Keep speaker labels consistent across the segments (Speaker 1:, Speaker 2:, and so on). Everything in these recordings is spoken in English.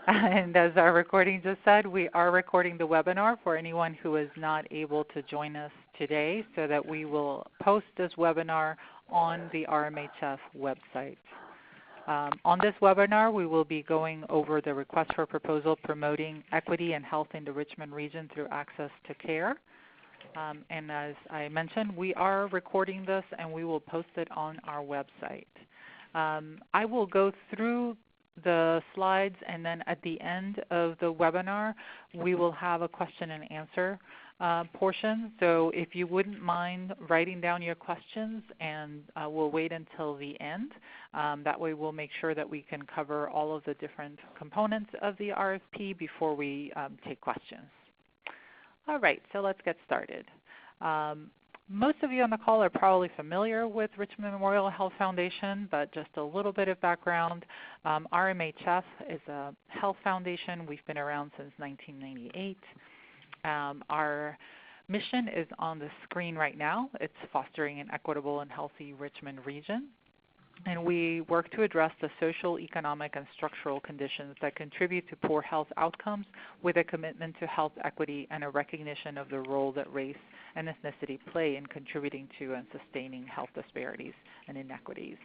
Speaker 1: And as our recording just said, we are recording the webinar for anyone who is not able to join us today, so that we will post this webinar on the RMHF website. On this webinar, we will be going over the request for proposal promoting equity and health in the Richmond region through access to care. And as I mentioned, we are recording this and we will post it on our website. I will go through the slides, and then at the end of the webinar, we will have a question and answer portion. So if you wouldn't mind writing down your questions, and we'll wait until the end. That way we'll make sure that we can cover all of the different components of the RFP before we take questions. All right, so let's get started. Most of you on the call are probably familiar with Richmond Memorial Health Foundation, but just a little bit of background. RMHF is a health foundation. We've been around since 1998. Our mission is on the screen right now. It's fostering an equitable and healthy Richmond region. And we work to address the social, economic, and structural conditions that contribute to poor health outcomes, with a commitment to health equity and a recognition of the role that race and ethnicity play in contributing to and sustaining health disparities and inequities.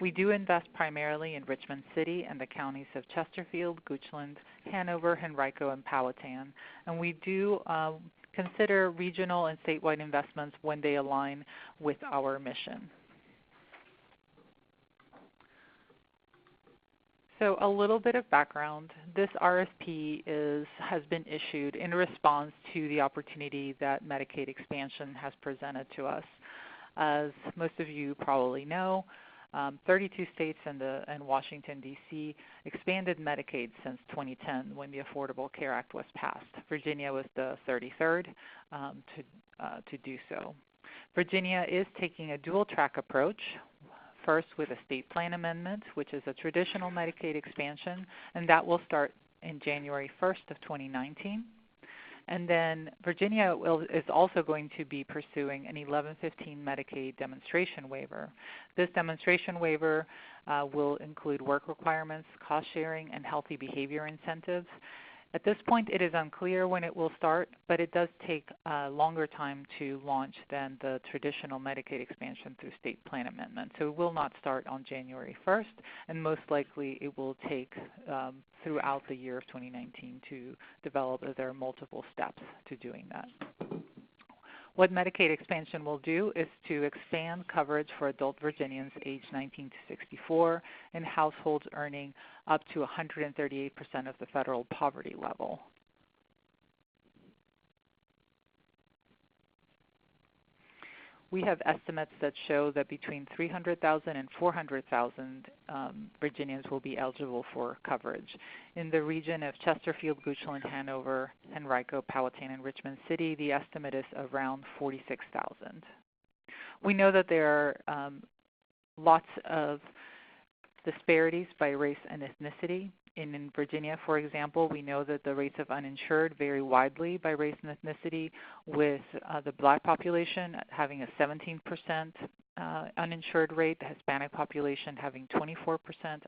Speaker 1: We do invest primarily in Richmond City and the counties of Chesterfield, Goochland, Hanover, Henrico, and Powhatan. And we do consider regional and statewide investments when they align with our mission. So a little bit of background. This RFP has been issued in response to the opportunity that Medicaid expansion has presented to us. As most of you probably know, 32 states and Washington, D.C. expanded Medicaid since 2010 when the Affordable Care Act was passed. Virginia was the 33rd to do so. Virginia is taking a dual-track approach. First with a state plan amendment, which is a traditional Medicaid expansion, and that will start in January 1st of 2019. And then Virginia is also going to be pursuing an 1115 Medicaid demonstration waiver. This demonstration waiver will include work requirements, cost sharing, and healthy behavior incentives. At this point, it is unclear when it will start, but it does take a longer time to launch than the traditional Medicaid expansion through state plan amendment. So it will not start on January 1st, and most likely it will take throughout the year of 2019 to develop. There are multiple steps to doing that. What Medicaid expansion will do is to expand coverage for adult Virginians aged 19 to 64 in households earning up to 138% of the federal poverty level. We have estimates that show that between 300,000 and 400,000 Virginians will be eligible for coverage. In the region of Chesterfield, Goochland, Hanover, Henrico, Powhatan, and Richmond City, the estimate is around 46,000. We know that there are lots of disparities by race and ethnicity. In Virginia, for example, we know that the rates of uninsured vary widely by race and ethnicity, with the Black population having a 17% uninsured rate, the Hispanic population having 24%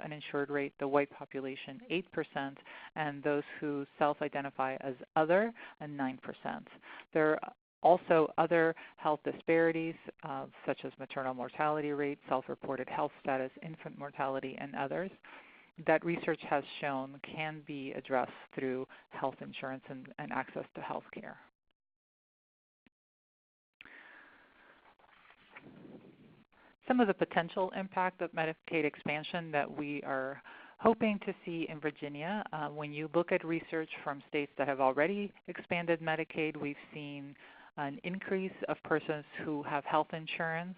Speaker 1: uninsured rate, the white population 8%, and those who self-identify as other, and 9%. There are also other health disparities, such as maternal mortality rate, self-reported health status, infant mortality, and others, that research has shown can be addressed through health insurance and access to health care. Some of the potential impact of Medicaid expansion that we are hoping to see in Virginia, when you look at research from states that have already expanded Medicaid, we've seen an increase of persons who have health insurance,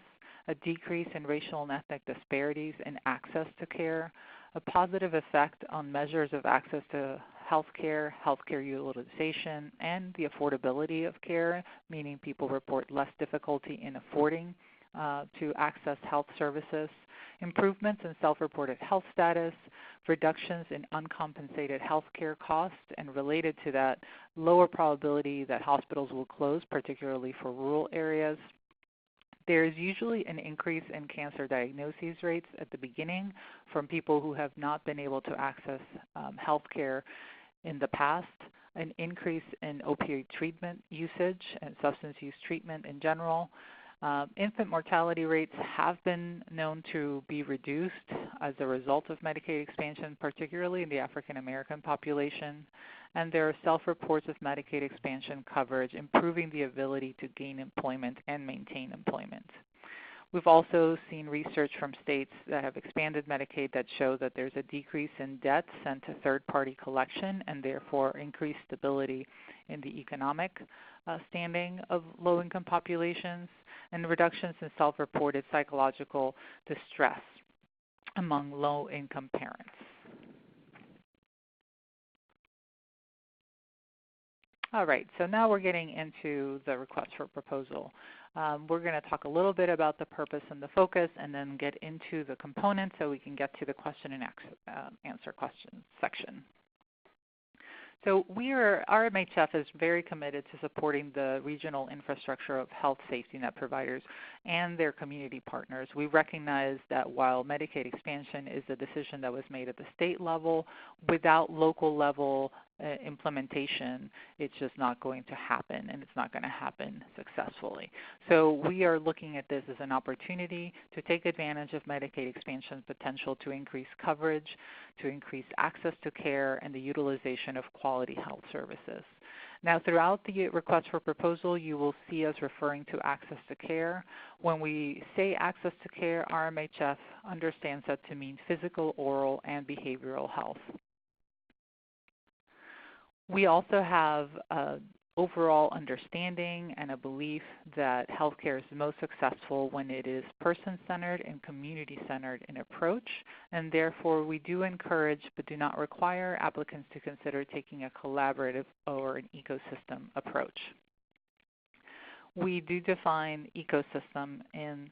Speaker 1: a decrease in racial and ethnic disparities in access to care, a positive effect on measures of access to healthcare utilization, and the affordability of care, meaning people report less difficulty in affording to access health services, improvements in self-reported health status, reductions in uncompensated health care costs, and related to that, lower probability that hospitals will close, particularly for rural areas, There is usually an increase in cancer diagnoses rates at the beginning from people who have not been able to access health care in the past, an increase in opioid treatment usage and substance use treatment in general. Infant mortality rates have been known to be reduced as a result of Medicaid expansion, particularly in the African American population. And there are self-reports of Medicaid expansion coverage, improving the ability to gain employment and maintain employment. We've also seen research from states that have expanded Medicaid that show that there's a decrease in debts sent to third-party collection and therefore increased stability in the economic standing of low-income populations, and reductions in self-reported psychological distress among low-income parents. All right, so now we're getting into the request for proposal. We're going to talk a little bit about the purpose and the focus and then get into the components so we can get to the question and answer questions section. So RMHF is very committed to supporting the regional infrastructure of health safety net providers and their community partners. We recognize that while Medicaid expansion is a decision that was made at the state level, without local level implementation, it's just not going to happen, and it's not going to happen successfully. So we are looking at this as an opportunity to take advantage of Medicaid expansion potential to increase coverage, to increase access to care, and the utilization of quality health services. Now, throughout the request for proposal, you will see us referring to access to care. When we say access to care, RMHF understands that to mean physical, oral, and behavioral health. We also have an overall understanding and a belief that healthcare is most successful when it is person-centered and community-centered in approach, and therefore we do encourage but do not require applicants to consider taking a collaborative or an ecosystem approach. We do define ecosystem in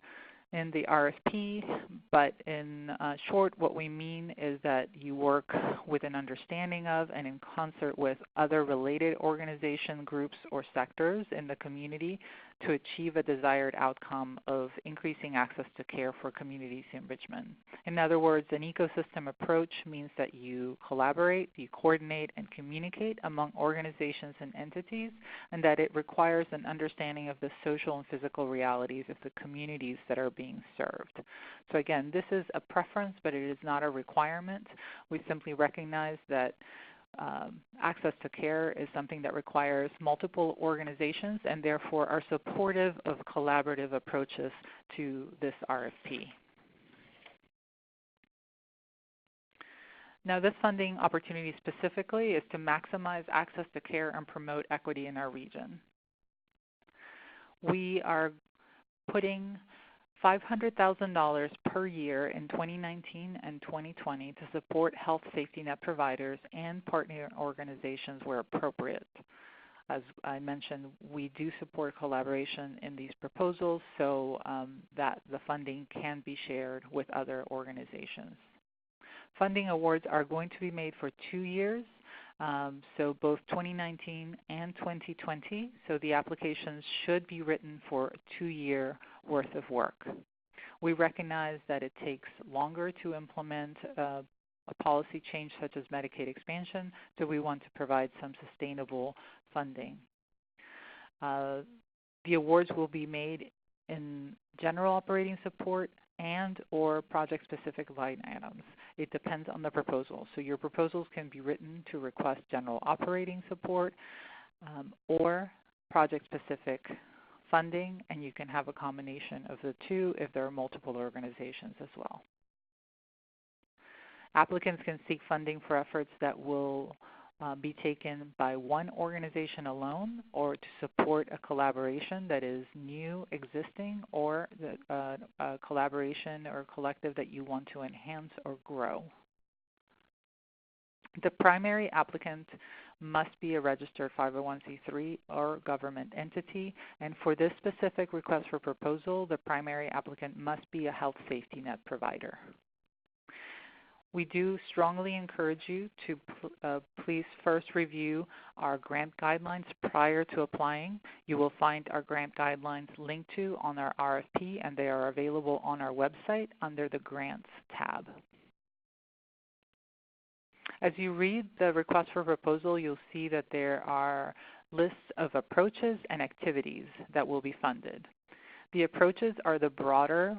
Speaker 1: the RFP, but in short, what we mean is that you work with an understanding of and in concert with other related organization groups or sectors in the community to achieve a desired outcome of increasing access to care for communities in Richmond. In other words, an ecosystem approach means that you collaborate, you coordinate, and communicate among organizations and entities, and that it requires an understanding of the social and physical realities of the communities that are being served. So again, this is a preference, but it is not a requirement. We simply recognize that access to care is something that requires multiple organizations and therefore are supportive of collaborative approaches to this RFP. Now, this funding opportunity specifically is to maximize access to care and promote equity in our region. We are putting $500,000 per year in 2019 and 2020 to support health safety net providers and partner organizations where appropriate. As I mentioned, we do support collaboration in these proposals so that the funding can be shared with other organizations. Funding awards are going to be made for 2 years, so both 2019 and 2020. So the applications should be written for a 2-year worth of work. We recognize that it takes longer to implement a policy change such as Medicaid expansion, so we want to provide some sustainable funding. The awards will be made in general operating support and or project-specific line items. It depends on the proposal. So your proposals can be written to request general operating support or project-specific funding, and you can have a combination of the two if there are multiple organizations as well. Applicants can seek funding for efforts that will be taken by one organization alone or to support a collaboration that is new, existing, or a collaboration or collective that you want to enhance or grow. The primary applicant must be a registered 501c3 or government entity, and for this specific request for proposal, the primary applicant must be a health safety net provider. We do strongly encourage you to please first review our grant guidelines prior to applying. You will find our grant guidelines linked to on our RFP, and they are available on our website under the Grants tab. As you read the request for proposal, you'll see that there are lists of approaches and activities that will be funded. The approaches are the broader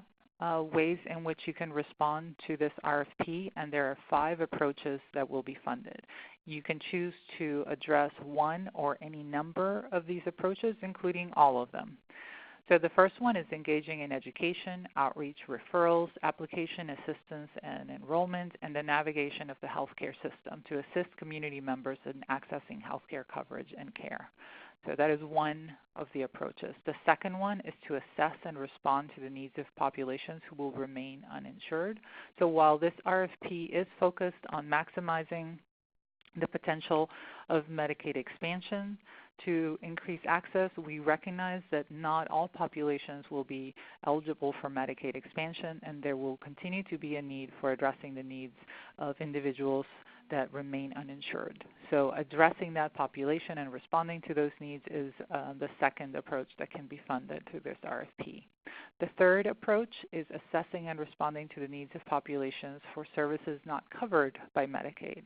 Speaker 1: ways in which you can respond to this RFP, and there are 5 approaches that will be funded. You can choose to address one or any number of these approaches, including all of them. So the first one is engaging in education, outreach, referrals, application assistance and enrollment, and the navigation of the healthcare system to assist community members in accessing healthcare coverage and care. So that is one of the approaches. The second one is to assess and respond to the needs of populations who will remain uninsured. So while this RFP is focused on maximizing the potential of Medicaid expansion to increase access, we recognize that not all populations will be eligible for Medicaid expansion, and there will continue to be a need for addressing the needs of individuals that remain uninsured. So addressing that population and responding to those needs is the second approach that can be funded through this RFP. The third approach is assessing and responding to the needs of populations for services not covered by Medicaid.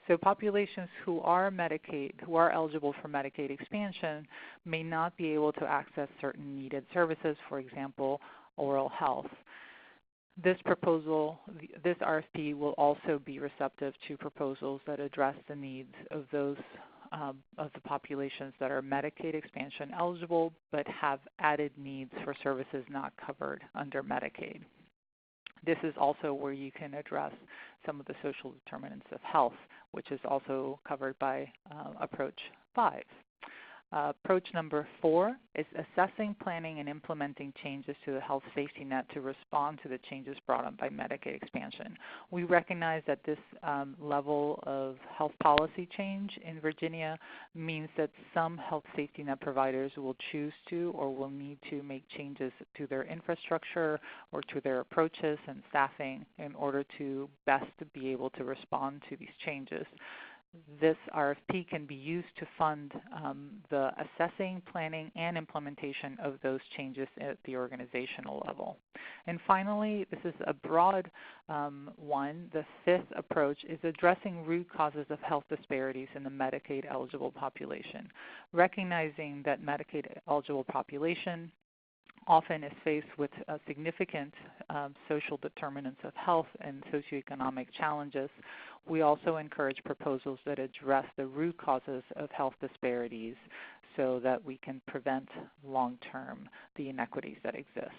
Speaker 1: So populations who are eligible for Medicaid expansion may not be able to access certain needed services, for example, oral health. This RFP will also be receptive to proposals that address the needs of those of the populations that are Medicaid expansion eligible but have added needs for services not covered under Medicaid. This is also where you can address some of the social determinants of health, which is also covered by Approach 5. Approach number 4 is assessing, planning, and implementing changes to the health safety net to respond to the changes brought on by Medicaid expansion. We recognize that this level of health policy change in Virginia means that some health safety net providers will choose to or will need to make changes to their infrastructure or to their approaches and staffing in order to best be able to respond to these changes. This RFP can be used to fund the assessing, planning, and implementation of those changes at the organizational level. And finally, this is a broad one. The 5th approach is addressing root causes of health disparities in the Medicaid-eligible population, recognizing that Medicaid-eligible population often is faced with significant social determinants of health and socioeconomic challenges. We also encourage proposals that address the root causes of health disparities so that we can prevent long-term the inequities that exist.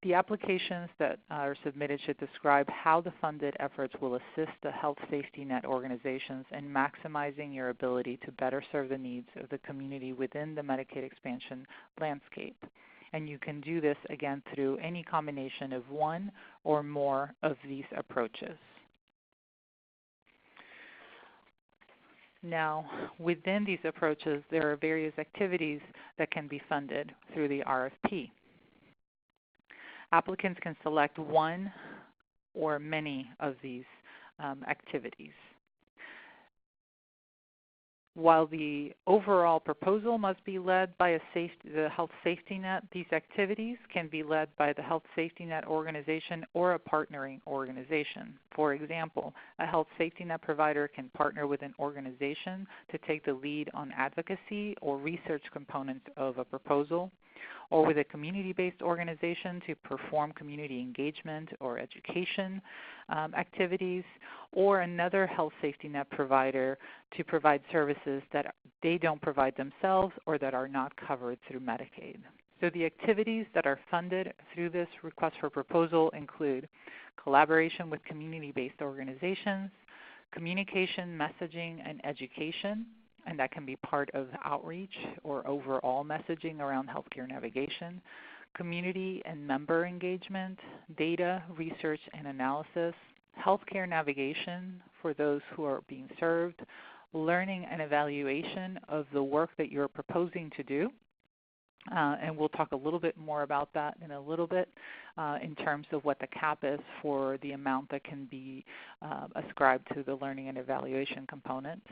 Speaker 1: The applications that are submitted should describe how the funded efforts will assist the health safety net organizations in maximizing your ability to better serve the needs of the community within the Medicaid expansion landscape. And you can do this, again, through any combination of one or more of these approaches. Now, within these approaches, there are various activities that can be funded through the RFP. Applicants can select one or many of these activities. While the overall proposal must be led by the health safety net, these activities can be led by the health safety net organization or a partnering organization. For example, a health safety net provider can partner with an organization to take the lead on advocacy or research components of a proposal, or with a community-based organization to perform community engagement or education activities, or another health safety net provider to provide services that they don't provide themselves or that are not covered through Medicaid. So the activities that are funded through this request for proposal include collaboration with community-based organizations, communication, messaging, and education, and that can be part of outreach or overall messaging around healthcare navigation, community and member engagement, data, research, and analysis, healthcare navigation for those who are being served, learning and evaluation of the work that you're proposing to do, And we'll talk a little bit more about that in a little bit in terms of what the cap is for the amount that can be ascribed to the learning and evaluation component.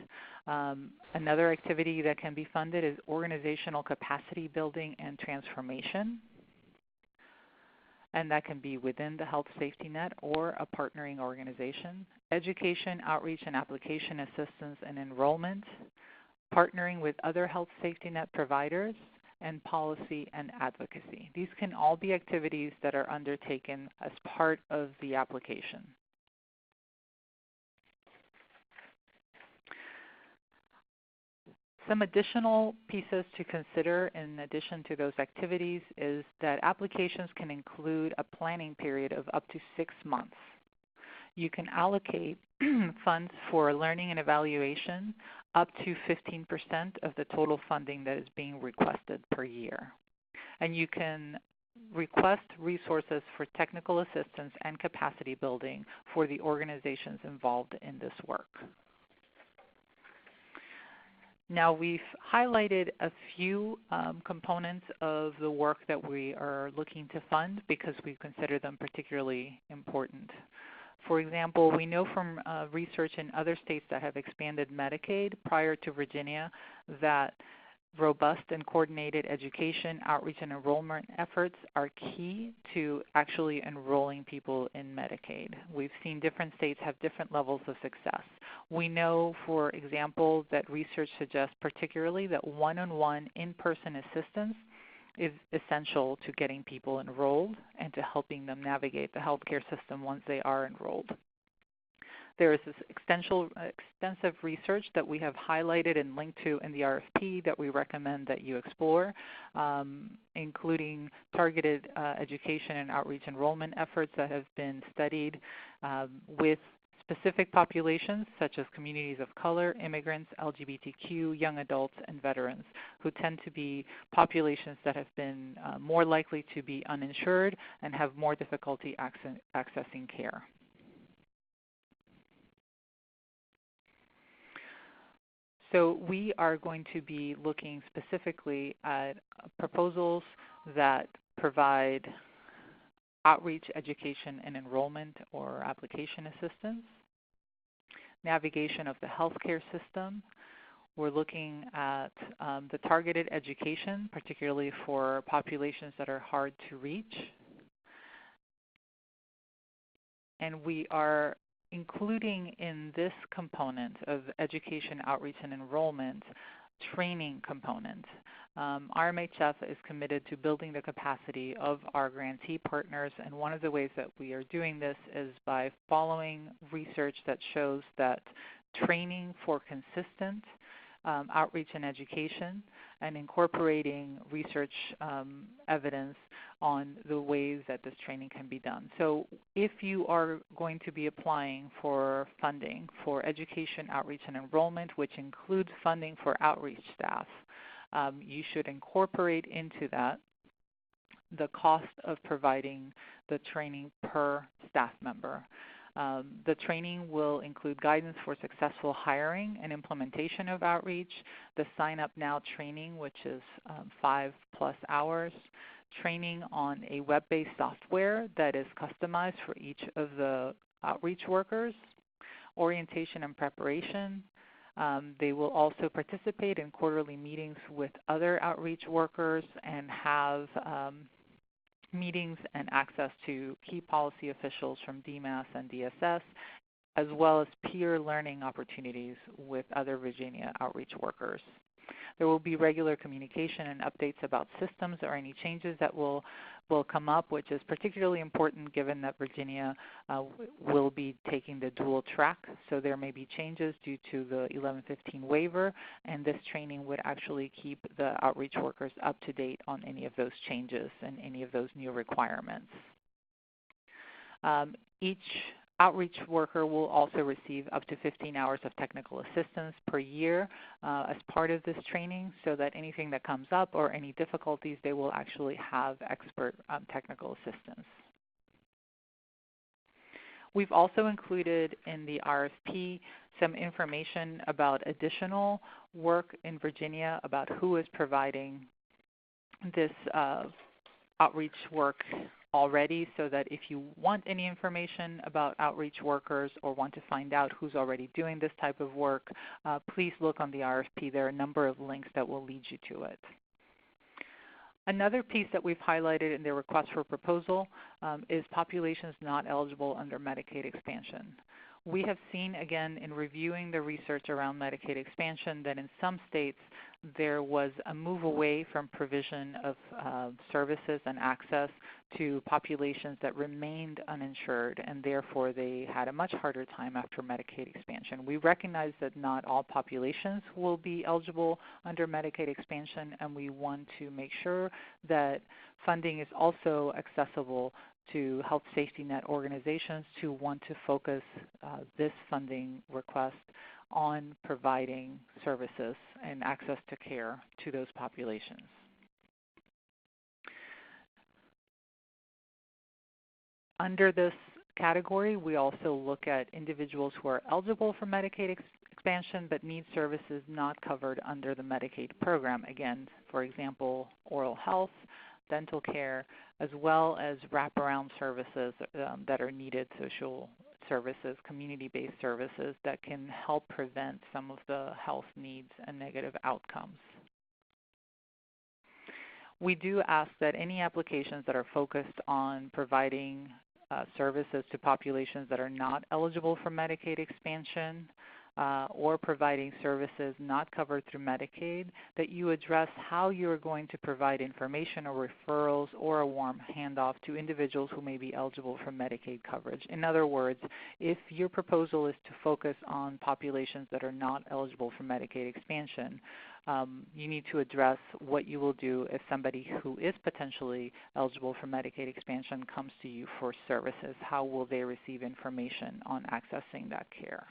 Speaker 1: Another activity that can be funded is organizational capacity building and transformation. And that can be within the health safety net or a partnering organization. Education, outreach, and application assistance and enrollment, partnering with other health safety net providers, and policy and advocacy. These can all be activities that are undertaken as part of the application. Some additional pieces to consider in addition to those activities is that applications can include a planning period of up to 6 months. You can allocate funds for learning and evaluation up to 15% of the total funding that is being requested per year. And you can request resources for technical assistance and capacity building for the organizations involved in this work. Now we've highlighted a few components of the work that we are looking to fund because we consider them particularly important. For example, we know from research in other states that have expanded Medicaid prior to Virginia that robust and coordinated education, outreach, and enrollment efforts are key to actually enrolling people in Medicaid. We've seen different states have different levels of success. We know, for example, that research suggests particularly that one-on-one in-person assistance is essential to getting people enrolled and to helping them navigate the healthcare system once they are enrolled. There is this extensive research that we have highlighted and linked to in the RFP that we recommend that you explore, including targeted education and outreach enrollment efforts that have been studied with specific populations such as communities of color, immigrants, LGBTQ, young adults, and veterans, who tend to be populations that have been more likely to be uninsured and have more difficulty accessing care. So we are going to be looking specifically at proposals that provide outreach, education, and enrollment or application assistance, navigation of the healthcare system. We're looking at the targeted education, particularly for populations that are hard to reach. And we are including in this component of education, outreach, and enrollment, training component. RMHF is committed to building the capacity of our grantee partners, and one of the ways that we are doing this is by following research that shows that training for consistent outreach and education and incorporating research evidence on the ways that this training can be done. So if you are going to be applying for funding for education, outreach, and enrollment, which includes funding for outreach staff, you should incorporate into that the cost of providing the training per staff member. The training will include guidance for successful hiring and implementation of outreach, the Sign Up Now training, which is 5+ hours, training on a web-based software that is customized for each of the outreach workers, orientation and preparation. They will also participate in quarterly meetings with other outreach workers and have meetings and access to key policy officials from DMAS and DSS, as well as peer learning opportunities with other Virginia outreach workers. There will be regular communication and updates about systems or any changes that will come up, which is particularly important given that Virginia will be taking the dual track. So there may be changes due to the 1115 waiver, and this training would actually keep the outreach workers up to date on any of those changes and any of those new requirements. Each outreach worker will also receive up to 15 hours of technical assistance per year as part of this training, so that anything that comes up or any difficulties, they will actually have expert technical assistance. We've also included in the RFP some information about additional work in Virginia about who is providing this outreach work already, so that if you want any information about outreach workers or want to find out who's already doing this type of work, please look on the RFP. There are a number of links that will lead you to it. Another piece that we've highlighted in the request for proposal is populations not eligible under Medicaid expansion. We have seen, again, in reviewing the research around Medicaid expansion, that in some states there was a move away from provision of services and access to populations that remained uninsured, and therefore they had a much harder time after Medicaid expansion. We recognize that not all populations will be eligible under Medicaid expansion, and we want to make sure that funding is also accessible to health safety net organizations to want to focus this funding request on providing services and access to care to those populations. Under this category, we also look at individuals who are eligible for Medicaid expansion but need services not covered under the Medicaid program. Again, for example, oral health, dental care, as well as wraparound services that are needed, social services, community-based services that can help prevent some of the health needs and negative outcomes. We do ask that any applications that are focused on providing services to populations that are not eligible for Medicaid expansion or providing services not covered through Medicaid, that you address how you are going to provide information or referrals or a warm handoff to individuals who may be eligible for Medicaid coverage. In other words, if your proposal is to focus on populations that are not eligible for Medicaid expansion, you need to address what you will do if somebody who is potentially eligible for Medicaid expansion comes to you for services. How will they receive information on accessing that care?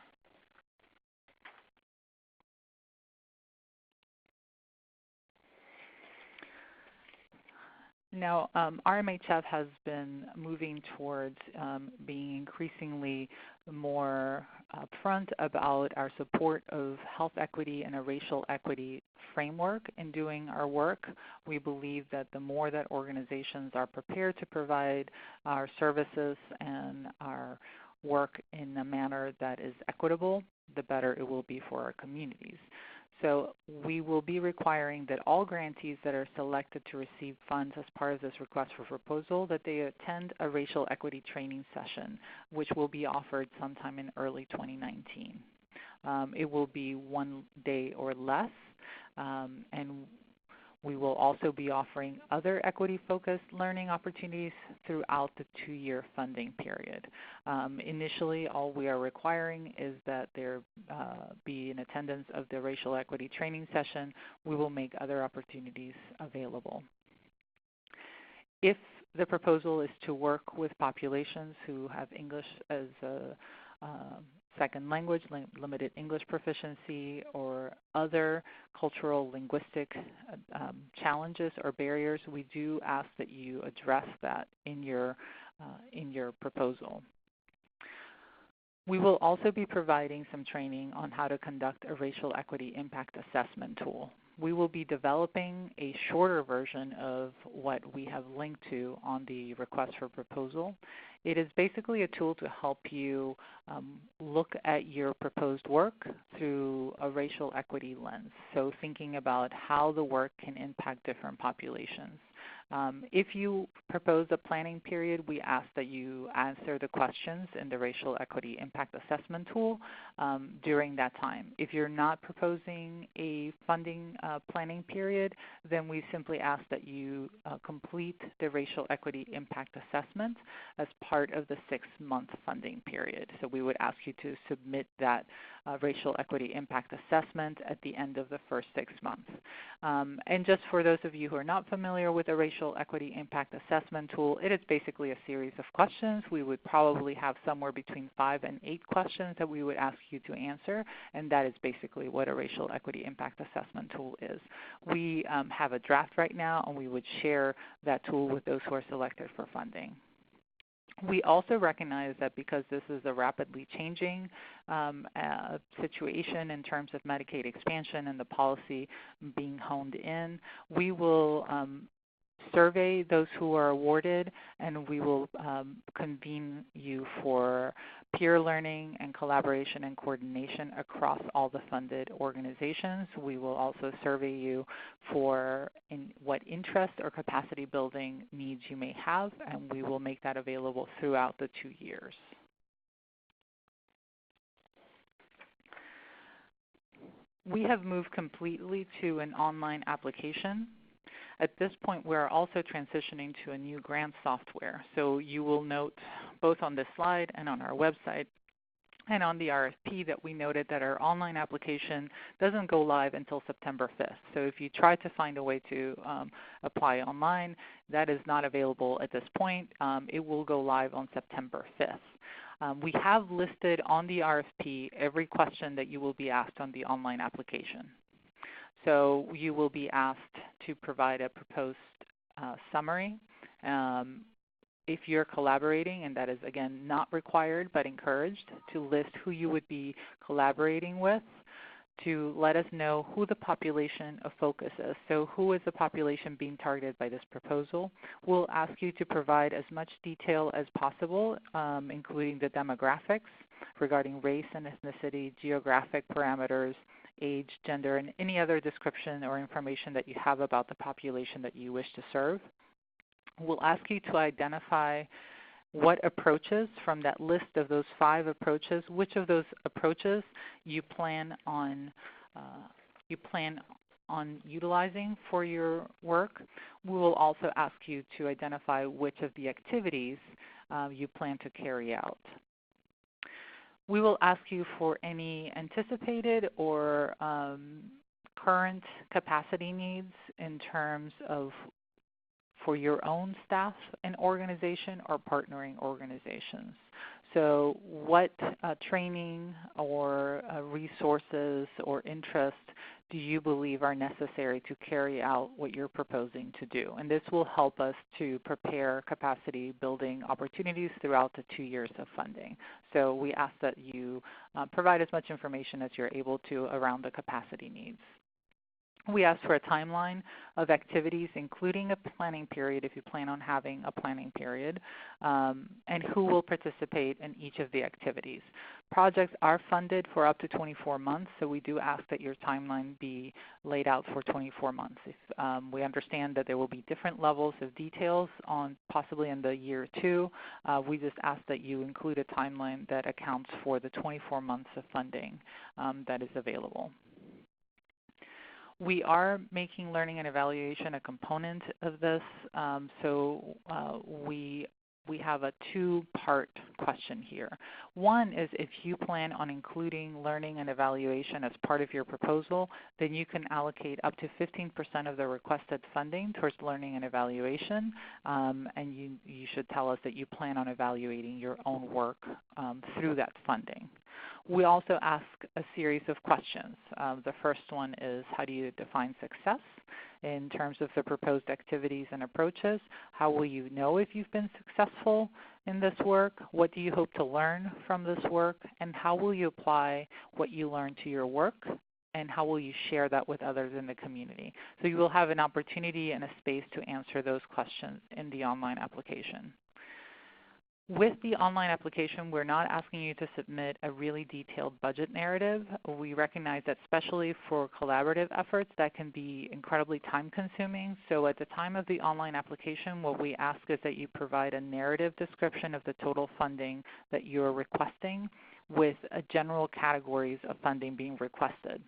Speaker 1: Now, RMHF has been moving towards being increasingly more upfront about our support of health equity and a racial equity framework in doing our work. We believe that the more that organizations are prepared to provide our services and our work in a manner that is equitable, the better it will be for our communities. So we will be requiring that all grantees that are selected to receive funds as part of this request for proposal, that they attend a racial equity training session, which will be offered sometime in early 2019. It will be 1 day or less, and we will also be offering other equity-focused learning opportunities throughout the 2-year funding period. Initially, all we are requiring is that there be an attendance of the racial equity training session. We will make other opportunities available. If the proposal is to work with populations who have English as a second language, limited English proficiency, or other cultural linguistic challenges or barriers, we do ask that you address that in your proposal. We will also be providing some training on how to conduct a racial equity impact assessment tool. We will be developing a shorter version of what we have linked to on the request for proposal. It is basically a tool to help you look at your proposed work through a racial equity lens, so thinking about how the work can impact different populations. If you propose a planning period, we ask that you answer the questions in the Racial Equity Impact Assessment tool during that time. If you're not proposing a funding planning period, then we simply ask that you complete the Racial Equity Impact Assessment as part of the 6-month funding period. So we would ask you to submit that Racial Equity Impact Assessment at the end of the first 6 months. And just for those of you who are not familiar with the Racial Equity Impact Assessment tool, it is basically a series of questions. We would probably have somewhere between 5 and 8 questions that we would ask you to answer, and that is basically what a Racial Equity Impact Assessment tool is. We have a draft right now, and we would share that tool with those who are selected for funding. We also recognize that because this is a rapidly changing situation in terms of Medicaid expansion and the policy being honed in, we will survey those who are awarded, and we will convene you for peer learning and collaboration and coordination across all the funded organizations. We will also survey you for what interest or capacity building needs you may have, and we will make that available throughout the 2 years. We have moved completely to an online application. At this point, we're also transitioning to a new grant software. So you will note both on this slide and on our website and on the RFP that we noted that our online application doesn't go live until September 5th. So if you try to find a way to apply online, that is not available at this point. It will go live on September 5th. We have listed on the RFP every question that you will be asked on the online application. So you will be asked to provide a proposed summary. If you're collaborating, and that is again not required but encouraged, to list who you would be collaborating with, to let us know who the population of focus is. So who is the population being targeted by this proposal? We'll ask you to provide as much detail as possible, including the demographics regarding race and ethnicity, geographic parameters, age, gender, and any other description or information that you have about the population that you wish to serve. We'll ask you to identify what approaches from that list of those 5 approaches, which of those approaches you plan on utilizing for your work. We will also ask you to identify which of the activities you plan to carry out. We will ask you for any anticipated or current capacity needs in terms of for your own staff and organization or partnering organizations. So what training or resources or interest do you believe are necessary to carry out what you're proposing to do? And this will help us to prepare capacity building opportunities throughout the 2 years of funding. So we ask that you provide as much information as you're able to around the capacity needs. We ask for a timeline of activities, including a planning period if you plan on having a planning period, and who will participate in each of the activities. Projects are funded for up to 24 months, so we do ask that your timeline be laid out for 24 months. We understand that there will be different levels of details on possibly in the year 2. We just ask that you include a timeline that accounts for the 24 months of funding that is available. We are making learning and evaluation a component of this, so we have a 2-part question here. One is if you plan on including learning and evaluation as part of your proposal, then you can allocate up to 15% of the requested funding towards learning and evaluation, and you should tell us that you plan on evaluating your own work through that funding. We also ask a series of questions. The first one is, how do you define success in terms of the proposed activities and approaches? How will you know if you've been successful in this work? What do you hope to learn from this work? And how will you apply what you learn to your work? And how will you share that with others in the community? So you will have an opportunity and a space to answer those questions in the online application. With the online application, we're not asking you to submit a really detailed budget narrative. We recognize that especially for collaborative efforts, that can be incredibly time-consuming. So at the time of the online application, what we ask is that you provide a narrative description of the total funding that you're requesting with general categories of funding being requested.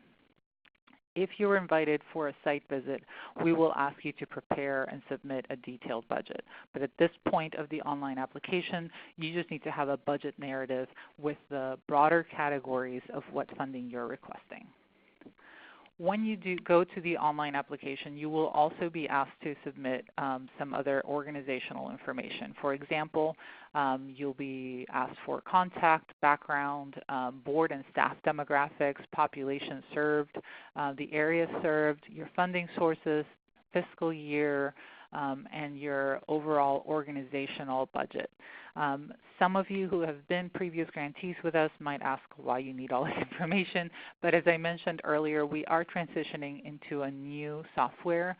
Speaker 1: If you're invited for a site visit, we will ask you to prepare and submit a detailed budget. But at this point of the online application, you just need to have a budget narrative with the broader categories of what funding you're requesting. When you do go to the online application, you will also be asked to submit some other organizational information. For example, you'll be asked for contact, background, board and staff demographics, population served, the area served, your funding sources, fiscal year, and your overall organizational budget. Some of you who have been previous grantees with us might ask why you need all this information, but as I mentioned earlier, we are transitioning into a new software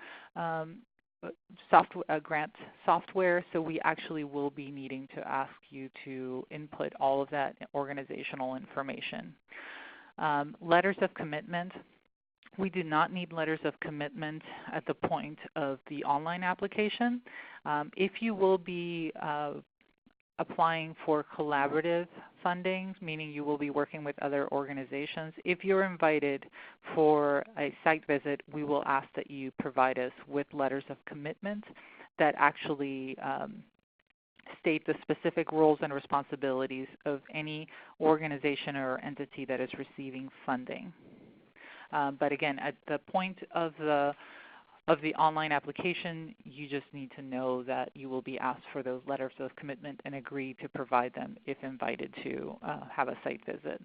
Speaker 1: grant software, so we actually will be needing to ask you to input all of that organizational information. Letters of commitment. We do not need letters of commitment at the point of the online application. If you will be applying for collaborative funding, meaning you will be working with other organizations, if you're invited for a site visit, we will ask that you provide us with letters of commitment that actually state the specific roles and responsibilities of any organization or entity that is receiving funding. But again, at the point of the online application, you just need to know that you will be asked for those letters of commitment and agree to provide them if invited to have a site visit.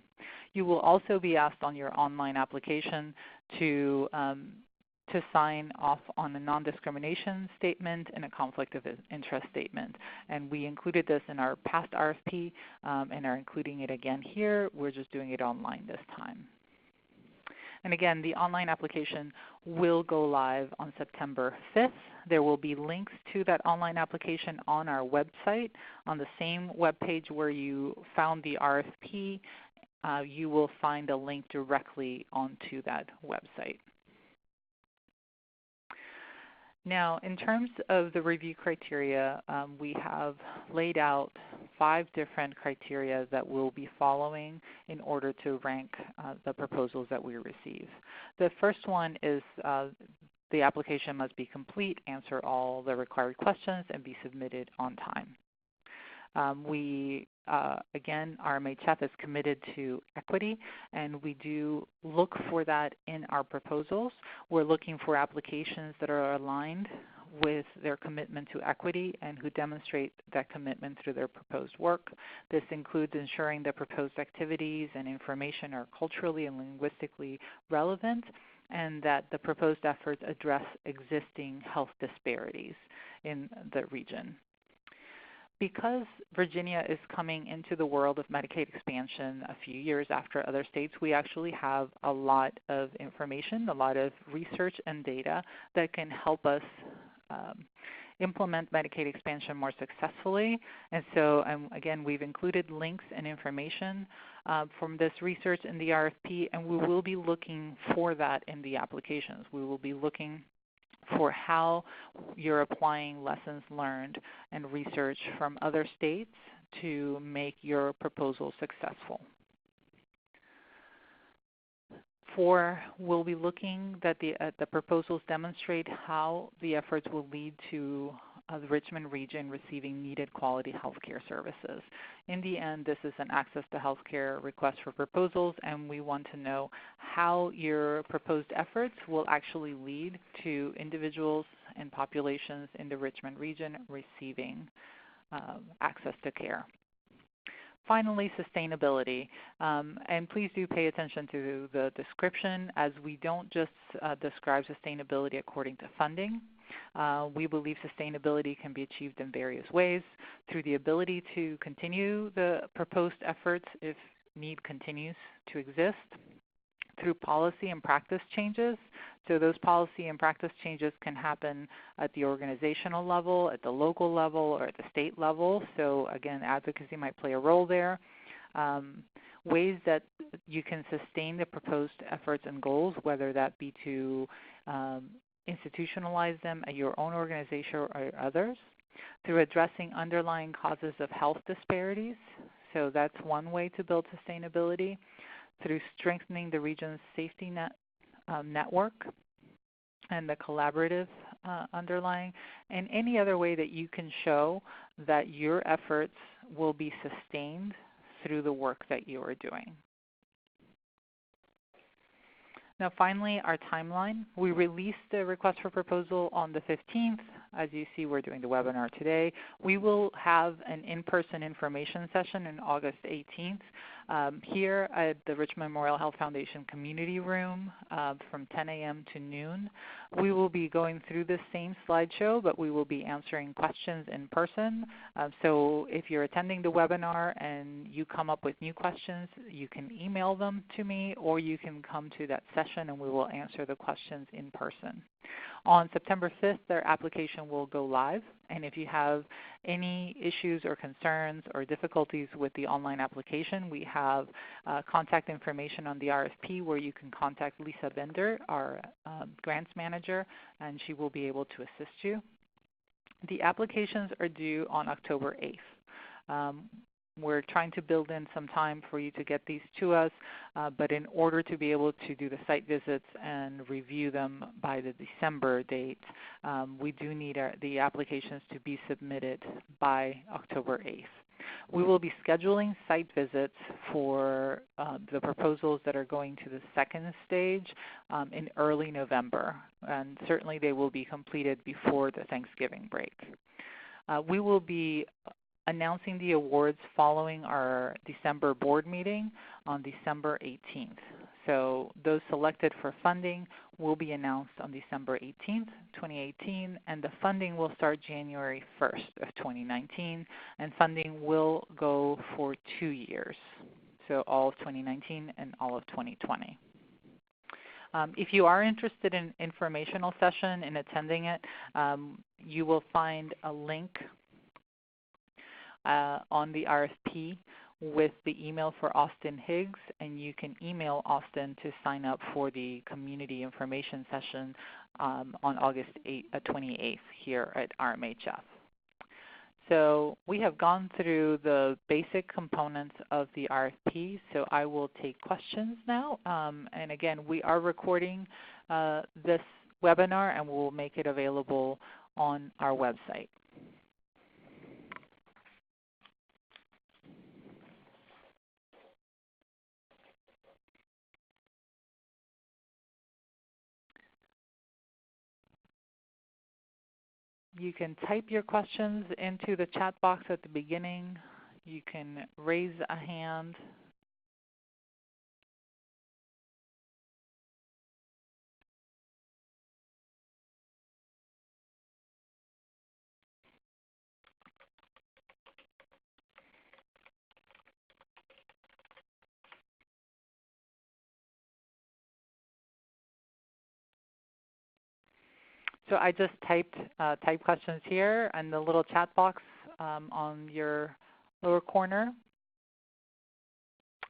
Speaker 1: You will also be asked on your online application to sign off on a non-discrimination statement and a conflict of interest statement. And we included this in our past RFP and are including it again here. We're just doing it online this time. And again, the online application will go live on September 5th. There will be links to that online application on our website. On the same web page where you found the RFP, you will find a link directly onto that website. Now, in terms of the review criteria, we have laid out 5 different criteria that we'll be following in order to rank the proposals that we receive. The first one is the application must be complete, answer all the required questions, and be submitted on time. Again, RMHF is committed to equity, and we do look for that in our proposals. We're looking for applications that are aligned with their commitment to equity and who demonstrate that commitment through their proposed work. This includes ensuring that proposed activities and information are culturally and linguistically relevant, and that the proposed efforts address existing health disparities in the region. Because Virginia is coming into the world of Medicaid expansion a few years after other states, we actually have a lot of information, a lot of research and data that can help us implement Medicaid expansion more successfully. And so, again, we've included links and information from this research in the RFP, and we will be looking for that in the applications. We will be looking for how you're applying lessons learned and research from other states to make your proposal successful. 4, we'll be looking that the proposals demonstrate how the efforts will lead to the Richmond region receiving needed quality health care services. In the end, this is an access to health care request for proposals, and we want to know how your proposed efforts will actually lead to individuals and populations in the Richmond region receiving access to care. Finally, sustainability. And please do pay attention to the description, as we don't just describe sustainability according to funding. We believe sustainability can be achieved in various ways: through the ability to continue the proposed efforts if need continues to exist, through policy and practice changes. So those policy and practice changes can happen at the organizational level, at the local level, or at the state level. So again, advocacy might play a role there. Ways that you can sustain the proposed efforts and goals, whether that be to institutionalize them at your own organization or others, through addressing underlying causes of health disparities. So that's one way to build sustainability, through strengthening the region's safety network and the collaborative underlying, and any other way that you can show that your efforts will be sustained through the work that you are doing. Now finally, our timeline. We released the request for proposal on the 15th. As you see, we're doing the webinar today. We will have an in-person information session on August 18th here at the Richmond Memorial Health Foundation Community Room from 10 a.m. to noon. We will be going through the same slideshow, but we will be answering questions in person. So if you're attending the webinar and you come up with new questions, you can email them to me, or you can come to that session and we will answer the questions in person. On September 5th, their application will go live, and if you have any issues or concerns or difficulties with the online application, we have contact information on the RFP where you can contact Lisa Bender, our grants manager, and she will be able to assist you. The applications are due on October 8th. We're trying to build in some time for you to get these to us, but in order to be able to do the site visits and review them by the December date, we do need the applications to be submitted by October 8th. We will be scheduling site visits for the proposals that are going to the second stage in early November, and certainly they will be completed before the Thanksgiving break. We will be announcing the awards following our December board meeting on December 18th. So those selected for funding will be announced on December 18th, 2018, and the funding will start January 1st of 2019, and funding will go for 2 years, so all of 2019 and all of 2020. If you are interested in informational session and attending it, you will find a link on the RFP with the email for Austin Higgs, and you can email Austin to sign up for the community information session on August 28th here at RMHF. So we have gone through the basic components of the RFP, so I will take questions now. And again, we are recording this webinar and we'll make it available on our website. You can type your questions into the chat box at the beginning. You can raise a hand. So I just type questions here in the little chat box on your lower corner.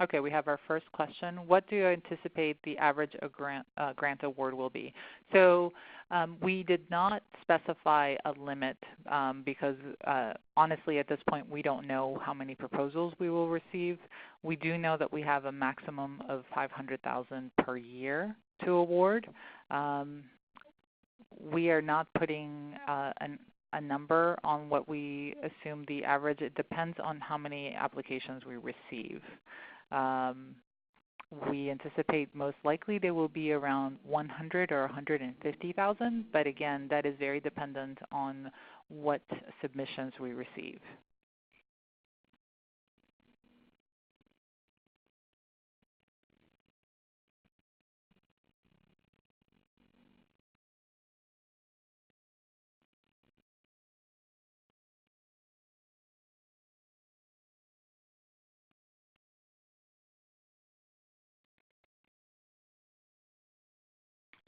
Speaker 1: Okay, we have our first question. What do you anticipate the average grant award will be? So we did not specify a limit because honestly at this point we don't know how many proposals we will receive. We do know that we have a maximum of $500,000 per year to award. We are not putting a number on what we assume the average. It depends on how many applications we receive. We anticipate most likely they will be around 100 or 150,000, but again, that is very dependent on what submissions we receive.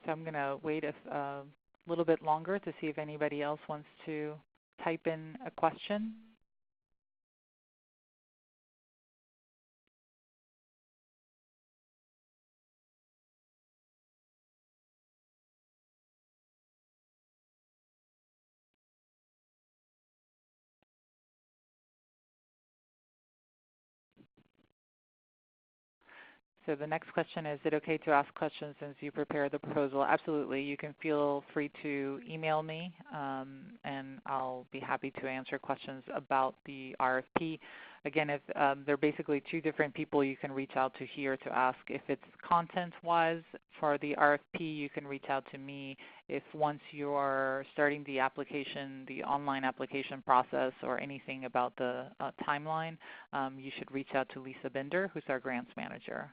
Speaker 1: So I'm going to wait a little bit longer to see if anybody else wants to type in a question. So the next question is it okay to ask questions as you prepare the proposal? Absolutely. You can feel free to email me, and I'll be happy to answer questions about the RFP. Again, if there are basically two different people you can reach out to here to ask. If it's content-wise for the RFP, you can reach out to me. If once you are starting the application, the online application process, or anything about the timeline, you should reach out to Lisa Bender, who's our grants manager.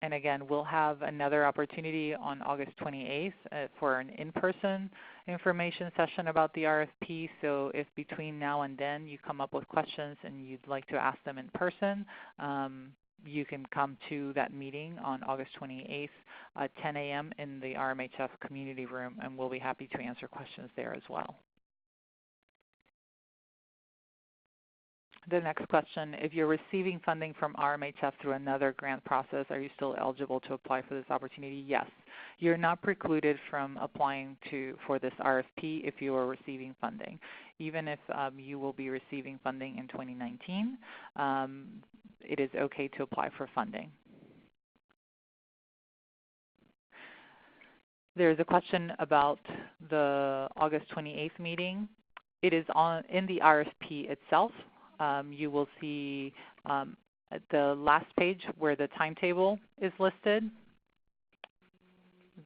Speaker 1: And again, we'll have another opportunity on August 28th for an in-person information session about the RFP. So if between now and then you come up with questions and you'd like to ask them in person, you can come to that meeting on August 28th at 10 a.m. in the RMHF community room, and we'll be happy to answer questions there as well. The next question, if you're receiving funding from RMHF through another grant process, are you still eligible to apply for this opportunity? Yes. You're not precluded from applying for this RFP if you are receiving funding. Even if you will be receiving funding in 2019, it is okay to apply for funding. There's a question about the August 28th meeting. It is in the RFP itself. You will see at the last page where the timetable is listed,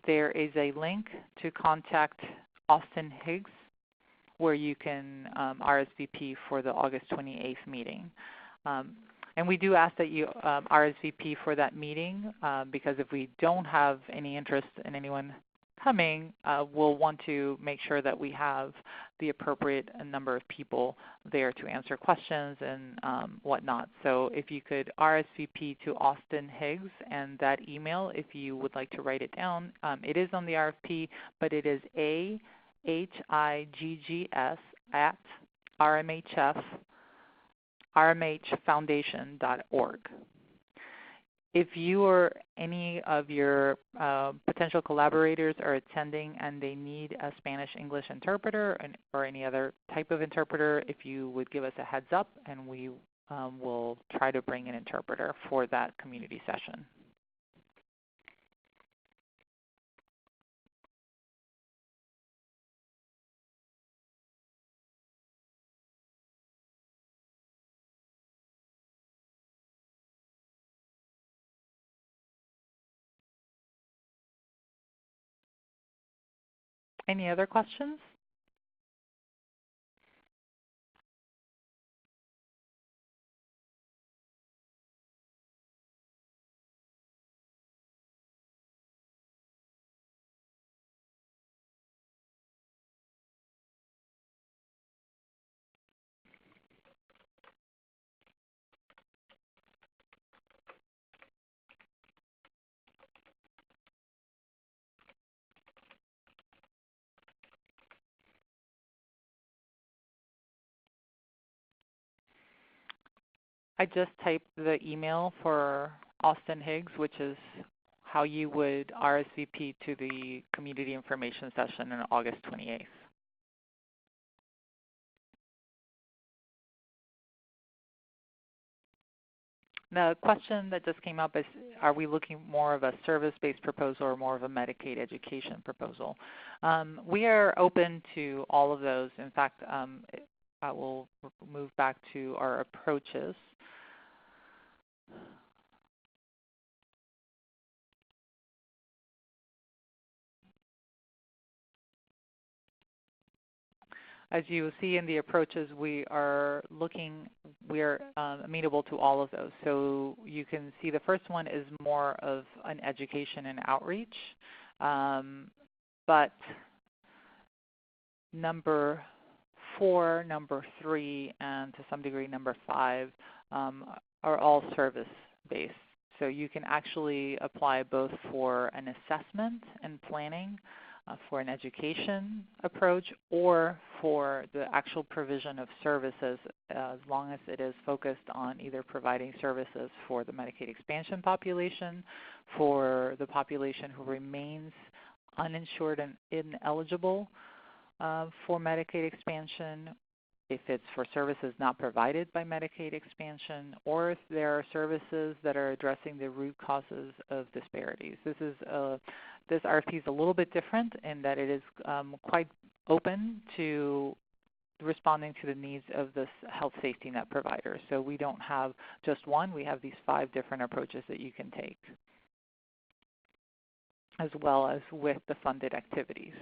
Speaker 1: there is a link to contact Austin Higgs where you can RSVP for the August 28th meeting. And we do ask that you RSVP for that meeting because if we don't have any interest in anyone coming, we'll want to make sure that we have the appropriate number of people there to answer questions and whatnot. So if you could RSVP to Austin Higgs and that email, if you would like to write it down, it is on the RFP, but it is ahiggs@rmhfoundation.org. If you or any of your potential collaborators are attending and they need a Spanish-English interpreter or any other type of interpreter, if you would give us a heads up, and we will try to bring an interpreter for that community session. Any other questions? I just typed the email for Austin Higgs, which is how you would RSVP to the community information session on August 28th. The question that just came up is, are we looking more of a service-based proposal or more of a Medicaid education proposal? We are open to all of those. In fact, I will move back to our approaches. As you see in the approaches, we are amenable to all of those. So you can see the first one is more of an education and outreach, but number 4, number 3, and to some degree number 5 are all service-based. So you can actually apply both for an assessment and planning, for an education approach, or for the actual provision of services, as long as it is focused on either providing services for the Medicaid expansion population, for the population who remains uninsured and ineligible for Medicaid expansion, if it's for services not provided by Medicaid expansion, or if there are services that are addressing the root causes of disparities. This RFP is a little bit different in that it is quite open to responding to the needs of the health safety net providers. So we don't have just one, we have these 5 different approaches that you can take, as well as with the funded activities.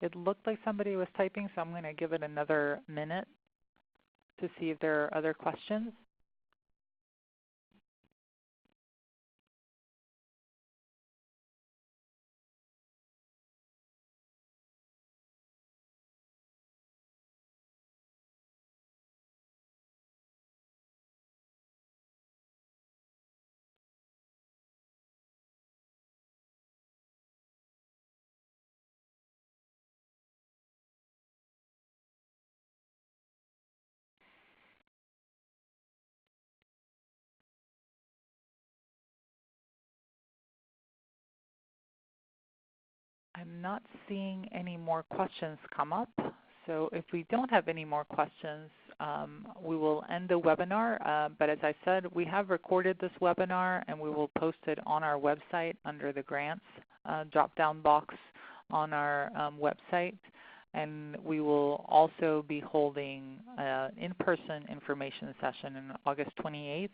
Speaker 1: It looked like somebody was typing, so I'm going to give it another minute to see if there are other questions. I'm not seeing any more questions come up. So if we don't have any more questions, we will end the webinar. But as I said, we have recorded this webinar and we will post it on our website under the grants drop-down box on our website. And we will also be holding an in-person information session on August 28th,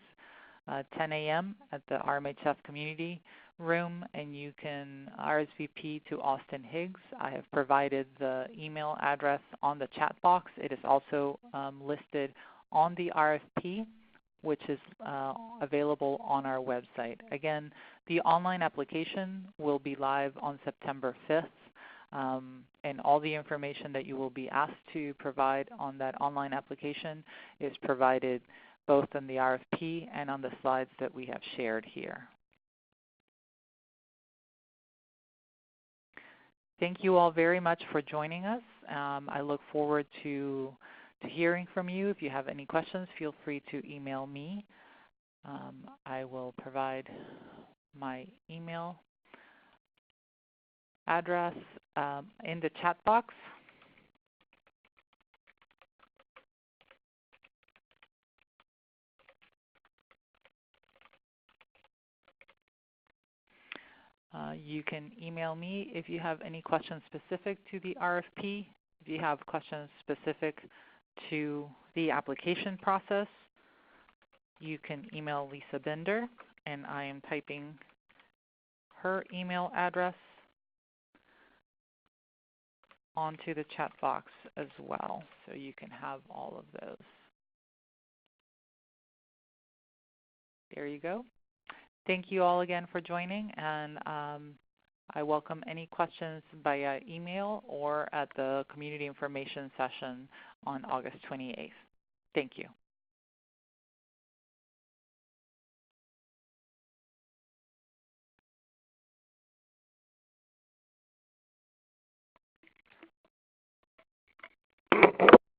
Speaker 1: 10 a.m. at the RMHF Community Room, and you can RSVP to Austin Higgs. I have provided the email address on the chat box. It is also listed on the RFP, which is available on our website. Again, the online application will be live on September 5th. And all the information that you will be asked to provide on that online application is provided both in the RFP and on the slides that we have shared here. Thank you all very much for joining us. I look forward to hearing from you. If you have any questions, feel free to email me. I will provide my email address in the chat box. You can email me if you have any questions specific to the RFP. If you have questions specific to the application process, you can email Lisa Bender, and I am typing her email address onto the chat box as well, so you can have all of those. There you go. Thank you all again for joining, and I welcome any questions via email or at the community information session on August 28th. Thank you.